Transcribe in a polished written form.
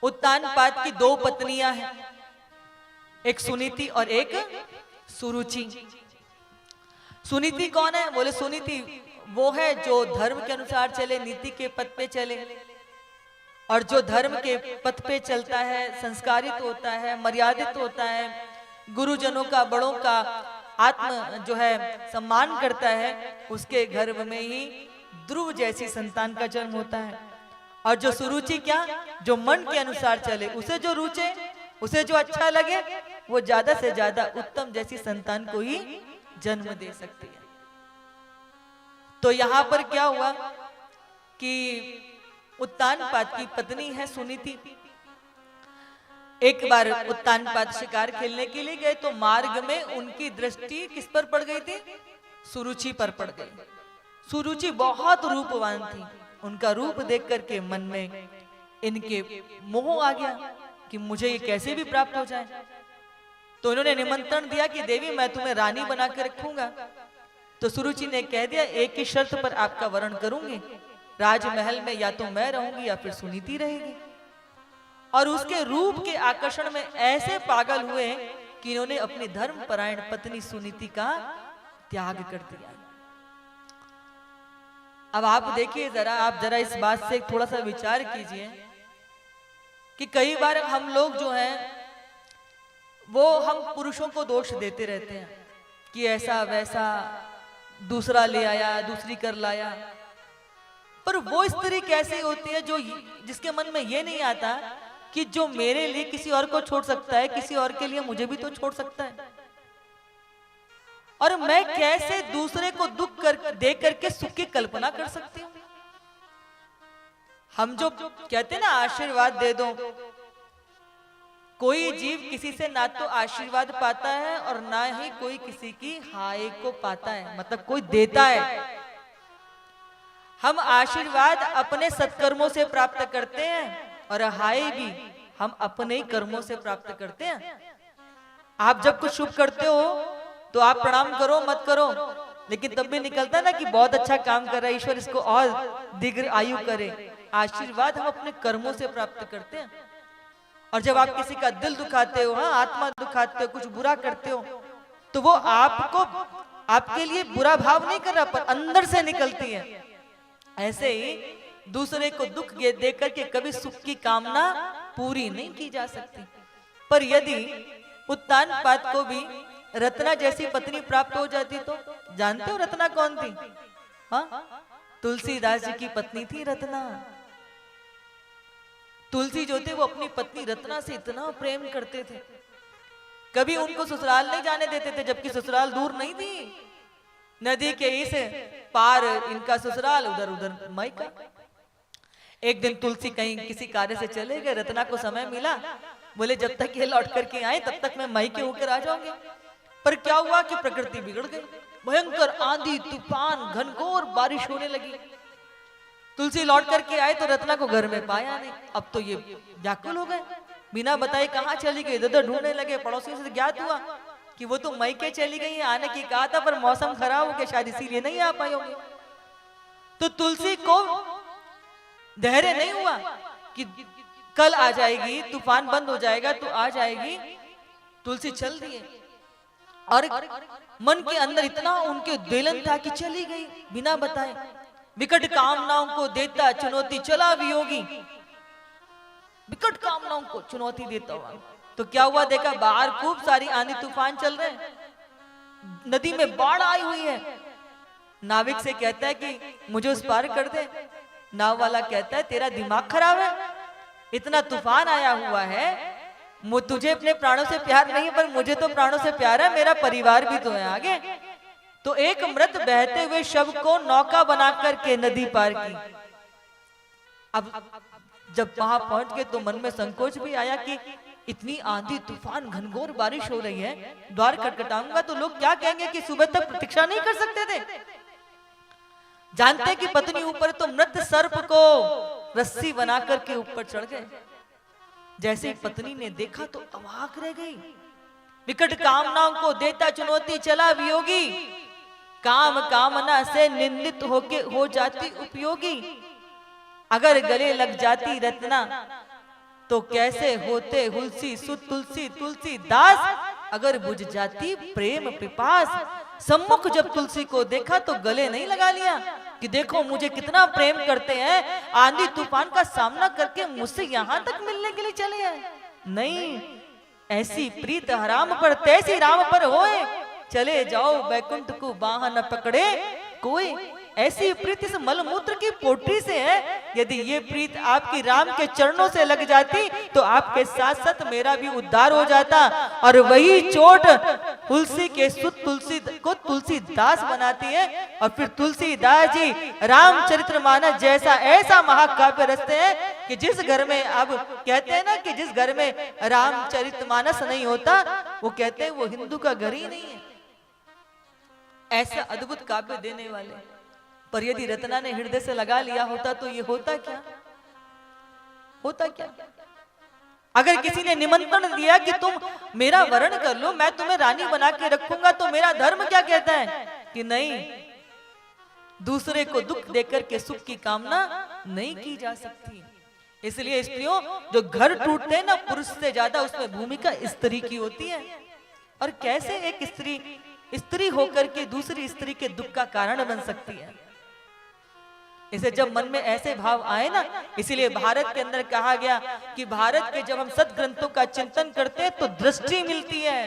उत्तानपाद की दो पत्नियां हैं, एक सुनीति और एक सुरुचि। सुनीति कौन है? बोले सुनीति वो है जो धर्म के अनुसार चले, नीति के पथ पे चले, और जो धर्म के पथ पे चलता है, संस्कारित होता है, मर्यादित होता है, गुरुजनों का, बड़ों का आत्म जो है सम्मान करता है, उसके गर्भ में ही ध्रुव जैसी संतान का जन्म होता है। और जो सुरुचि क्या? जो मन के अनुसार चले, उसे जो रुचे, उसे जो अच्छा लगे, वो ज्यादा से ज्यादा उत्तम जैसी संतान को ही जन्म दे सकती है। तो यहां पर क्या हुआ कि उत्तानपाद की पत्नी है सुनीति। एक बार उत्तानपाद शिकार खेलने के लिए गए तो मार्ग में उनकी दृष्टि किस पर पड़ गई थी? सुरुचि पर पड़ गई। सुरुचि बहुत रूपवान थी। उनका रूप देख करके मन में इनके मोह आ गया कि मुझे ये कैसे भी प्राप्त हो जाए। तो इन्होंने निमंत्रण दिया कि देवी मैं तुम्हें रानी बना के रखूंगा। तो सुरुचि ने कह दिया एक ही शर्त पर आपका वर्ण करूंगी, राजमहल में या तो मैं रहूंगी या फिर सुनीति रहेगी। और उसके रूप के आकर्षण में ऐसे पागल हुए कि इन्होंने अपनी धर्मपरायण पत्नी सुनीति का त्याग कर दिया। अब आप देखिए जरा, आप जरा इस बात से थोड़ा सा विचार कीजिए कि कई बार हम लोग जो हैं वो हम पुरुषों को दोष देते रहते हैं कि ऐसा वैसा, दूसरा ले आया, दूसरी कर लाया। पर वो स्त्री कैसी होती है जो जिसके मन में ये नहीं आता कि जो मेरे लिए किसी और को छोड़ सकता है, किसी और के लिए मुझे भी तो छोड़ सकता है। और मैं कैसे दूसरे को दुख दे करके सुख की कल्पना कर सकती हूँ। हम जो कहते हैं ना आशीर्वाद दे दो, कोई जीव किसी से ना तो आशीर्वाद पाता है और ना ही कोई किसी की हाय को पाता है, मतलब कोई देता है। हम आशीर्वाद अपने सत्कर्मों से प्राप्त करते हैं और हाय भी हम अपने ही कर्मों से प्राप्त करते हैं। आप जब कुछ शुभ करते हो तो आप प्रणाम करो मत करो, लेकिन तब भी निकलता ना कि बहुत अच्छा काम कर रहा है, ईश्वर इसको और दीर्घ आयु करे। आशीर्वाद हम अपने कर्मों से प्राप्त करते हैं। और जब आप किसी का दिल दुखाते हो, हाँ आत्मा दुखाते हो, कुछ बुरा करते हो, तो वो आपको आपके लिए बुरा भाव नहीं कर रहा, पर अंदर से निकलती है। ऐसे ही दूसरे को दुख दे करके कभी सुख की कामना पूरी नहीं की जा सकती। पर यदि उत्तानपाद को भी रत्ना जैसी पत्नी प्राप्त हो जाती तो, जानते हो रत्ना कौन थी? हाँ, तुलसीदास जी की पत्नी थी रत्ना। तुलसी जो थे वो अपनी पत्नी रत्ना से इतना प्रेम करते थे, कभी उनको ससुराल नहीं जाने देते थे, जबकि ससुराल दूर नहीं थी। नदी के इस पार इनका ससुराल, उधर उधर मायका। एक दिन तुलसी कहीं किसी कार्य से चले गए, रत्ना को समय मिला, बोले जब तक ये लौट करके आए तब तक मैं मायके होकर आ जाऊंगी। पर क्या हुआ कि प्रकृति बिगड़ गई, भयंकर आंधी तूफान घनघोर बारिश होने लगी। तुलसी लौट करके आए तो रत्ना को घर में पाया नहीं। अब तो ये व्याकुल हो गए, बिना बताए कहाँ चली गई, इधर ढूंढने लगे। पड़ोसियों से ज्ञात हुआ कि वो तो मायके चली गई, आने की कहा था पर मौसम खराब हो गया, शायद इसीलिए नहीं आ पाई होगी। तो तुलसी को धैर्य नहीं हुआ कि कल आ जाएगी, तूफान बंद हो जाएगा तो आ जाएगी। तुलसी चल दिए और मन के अंदर इतना उनके बेलन था कि चली गई बिना बताए। विकट कामनाओं को देता चुनौती चला वियोगी, विकट कामनाओं को चुनौती देता हुआ। तो क्या हुआ, देखा बाहर खूब सारी आंधी तूफान चल रहे हैं, नदी में बाढ़ आई हुई है। नाविक से कहता है कि मुझे उस पार कर दे। नाव वाला कहता है तेरा दिमाग खराब है, इतना तूफान आया हुआ है, तुझे अपने प्राणों से प्यार नहीं पर मुझे तो प्राणों से प्यार है, मेरा परिवार भी तो है आगे। तो एक मृत बहते हुए शव को नौका बना करके नदी पार की। अब जब वहां पहुंच गए तो मन में संकोच भी आया कि इतनी आंधी तूफान घनघोर बारिश हो रही है, द्वार खटखटाऊंगा तो लोग क्या कहेंगे कि सुबह तक प्रतीक्षा नहीं कर सकते थे। जानते कि पत्नी ऊपर, तो मृत सर्प को रस्सी बना करके ऊपर चढ़ गए। जैसे पत्नी ने देखा तो अवाक रह गई। विकट कामनाओं को देता चुनौती चला वियोगी, काम कामना से निंदित होके हो जाती उपयोगी। अगर गले लग जाती रत्ना तो कैसे होते हुलसी सुत तुलसी तुलसी दास, अगर बुझ जाती प्रेम पिपास। सम्मुख जब तुलसी को देखा तो गले नहीं लगा लिया कि देखो मुझे कितना प्रेम करते हैं, आंधी तूफान का सामना करके मुझसे यहां तक मिलने के लिए चले आए। नहीं, ऐसी प्रीत हराम पर तैसी राम पर होए, चले जाओ बैकुंठ को बाह न पकड़े कोई। ऐसी प्रीत इस मलमूत्र की पोटरी से है, यदि ये प्रीत आपकी राम के चरणों से लग जाती तो आपके साथ साथ मेरा भी उद्धार हो जाता। और वही चोट तुलसी के सुत तुलसी को तुलसीदास बनाती है। और फिर तुलसीदास जी रामचरितमानस जैसा ऐसा महाकाव्य रचते हैं कि जिस घर में, अब कहते हैं ना कि जिस घर में रामचरितमानस नहीं होता, वो कहते हैं वो हिंदू का घर ही नहीं है। ऐसा अद्भुत काव्य देने वाले, पर यदि रत्ना ने हृदय से लगा लिया होता तो ये होता क्या, होता क्या। अगर किसी ने निमंत्रण दिया कि तुम मेरा वरण कर लो, मैं तुम्हें रानी बना के रखूंगा, तो मेरा धर्म क्या कहता है कि नहीं, दूसरे को दुख देकर के सुख की कामना नहीं की जा सकती। इसलिए स्त्रियों, जो घर टूटते हैं ना, पुरुष से ज्यादा उसमें भूमिका स्त्री की होती है। और कैसे एक स्त्री स्त्री होकर के दूसरी स्त्री के दुख का कारण बन सकती है। इसे जब मन में ऐसे भाव आए ना, इसीलिए भारत के अंदर कहा गया कि भारत के जब हम सद ग्रंथों का चिंतन करते हैं तो दृष्टि मिलती है।